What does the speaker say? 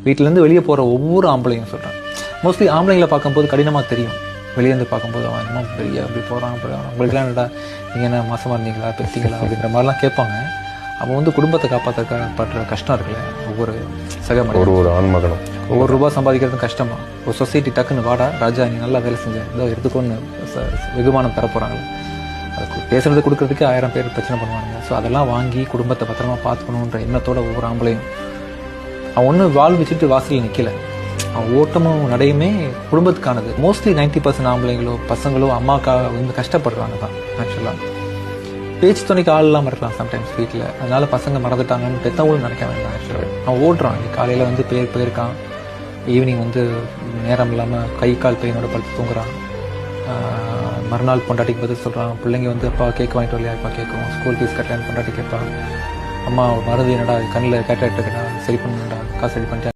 வீட்டிலேருந்து வெளியே போகிற ஒவ்வொரு ஆம்பளையும் சொல்கிறேன். மோஸ்ட்லி ஆம்பளைங்களை பார்க்கும்போது கடினமாக தெரியும். வெளியேருந்து பார்க்கும்போது அவன் இன்னும் பெரிய அப்படி போகிறான் உங்களுக்குலாம் என்னடா நீங்கள் என்ன மாசமாக இருந்தீங்களா பெற்றீங்களா அப்படின்ற மாதிரிலாம் கேட்பாங்க. அவன் வந்து குடும்பத்தை காப்பாற்றுற கஷ்டம் இருக்குல்ல, ஒவ்வொரு சக மனிதனும் ஒரு ஆண்மகனும் ஒவ்வொரு ரூபா சம்பாதிக்கிறது கஷ்டமா. ஒரு சொசைட்டி டக்குன்னு வாடா ராஜா நீ நல்லா வேலை செஞ்ச இதோ எடுத்துக்கொண்டு வெகுமானம் தரப்போகிறாங்களே, அதுக்கு பேசுறது கொடுக்கறதுக்கே 1000 பேர் பிரச்சனை பண்ணுவாங்க. ஸோ அதெல்லாம் வாங்கி குடும்பத்தை பத்திரமா பார்த்துக்கணுன்ற எண்ணத்தோட ஒவ்வொரு ஆம்பளையும் அவன் ஒன்று வாழ் வச்சுட்டு வாசலில் நிற்கல. அவன் ஓட்டமும் நடையுமே குடும்பத்துக்கானது. மோஸ்ட்லி 90% ஆம்பளைங்களோ பசங்களோ அம்மாக்கா வந்து கஷ்டப்படுறாங்க தான். ஆக்சுவலாக பேச்சு துணைக்கு ஆள் இல்லாமல் இருக்கலாம் சம்டைம்ஸ் வீட்டில், அதனால பசங்க மறந்துட்டாங்கன்னு பெற்றவங்களும் நினைக்க வேண்டாம். ஆக்சுவலாக அவன் ஓடுறான், காலையில் வந்து போயிருக்கான், ஈவினிங் வந்து நேரம் இல்லாமல் கை கால் பெயினோட படுத்து தூங்குறான். மறுநாள் பொண்டாட்டிக்கு பதில் சொல்கிறான். பிள்ளைங்க வந்து அப்பா கேக் வாங்கிட்டு வரலையா, அப்பா கேட்கும். ஸ்கூல் ஃபீஸ் கட்டலான்னு பொண்டாட்டி கேட்பான். அம்மா மருந்து என்னடா கண்ணில் கேட்டாட்டு சரி பண்ணுடா, காசு ரெடி பண்ணிட்டேன்.